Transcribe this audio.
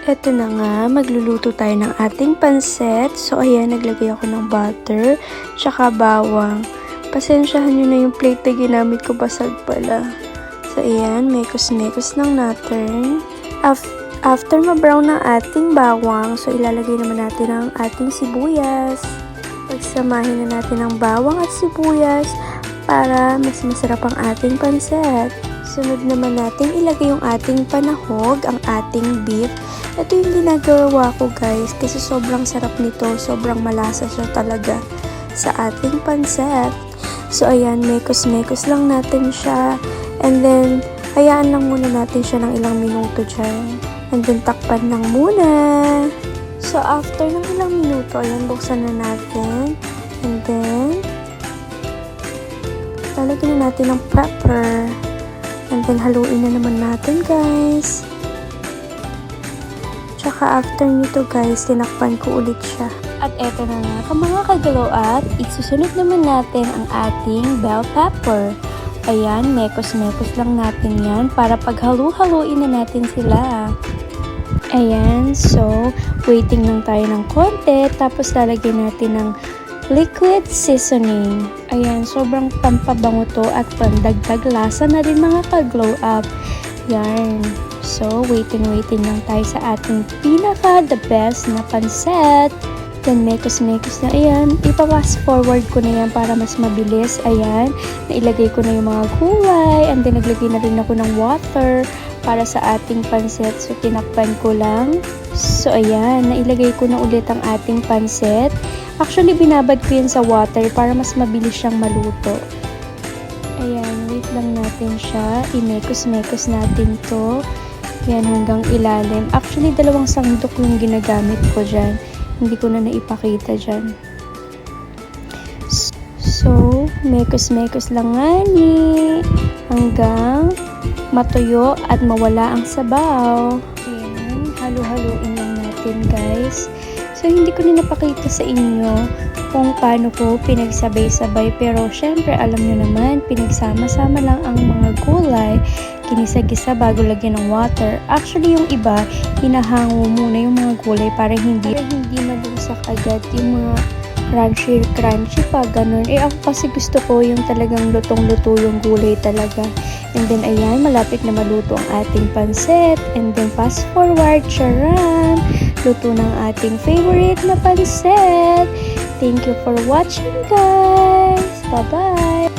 Eto na nga, magluluto tayo ng ating pansit. So, ayan, naglagay ako ng butter, tsaka bawang. Pasensyahan nyo na yung plate na ginamit ko, basag pala. So, ayan, mekos-mekos lang natin. After ma-brown ng ating bawang, so ilalagay naman natin ang ating sibuyas. Pagsamahin na natin ang bawang at sibuyas para mas masarap ang ating pansit. Sunod naman natin ilagay yung ating panahog, ang ating beef. Ito yung ginagawa ko guys kasi sobrang sarap nito, sobrang malasa siya talaga sa ating pansit. So ayan, mekos-mekos lang natin siya and then hayaan lang muna natin siya ng ilang minuto dyan. And then takpan lang muna. So after ng ilang minuto, ayan, buksan na natin. And then lalagyan na natin ng pepper. And then haluin na naman natin guys. Tsaka after nito guys, tinakpan ko ulit siya. At eto na nga mga kagalaw at isusunod naman natin ang ating bell pepper. Ayan, mekos-mekos lang natin yan para paghalu-haluin na natin sila. Ayan, so waiting lang tayo ng konti tapos lalagyan natin ng liquid seasoning. Ayan, sobrang pampabango to at pandagdag lasa na rin mga ka-glow up. Yan. So, waiting lang tayo sa ating the best na pansit. Then, mekos-mekos na. Ayan, ipa-fast forward ko na yan para mas mabilis. Ayan, nailagay ko na yung mga gulay. And then, naglagay na rin ako ng water para sa ating pansit. So, tinakpan ko lang. So, ayan, nailagay ko na ulit ang ating pansit. Actually, binabad ko yan sa water para mas mabilis siyang maluto. Ayan, wait lang natin siya. Imekos-mekos natin to. Yan, hanggang ilalim. Actually, dalawang sandok yung ginagamit ko dyan. Hindi ko na naipakita dyan. So, mekos-mekos lang nga ni. Hanggang matuyo at mawala ang sabaw. Ayan, halo-haloin lang natin guys. So, hindi ko na napakita sa inyo kung paano ko pinagsabay-sabay. Pero, syempre, alam nyo naman, pinagsama-sama lang ang mga gulay. Kinisa-gisa bago lagyan ng water. Actually, yung iba, hinahango muna yung mga gulay para hindi malusak agad yung mga crunchy pa, ganun. Ako kasi gusto ko yung talagang lutong-luto yung gulay talaga. And then, ayan, malapit na maluto ang ating pansit. And then, fast forward, charan! Luto ng ating favorite na pansit. Thank you for watching, guys! Bye-bye!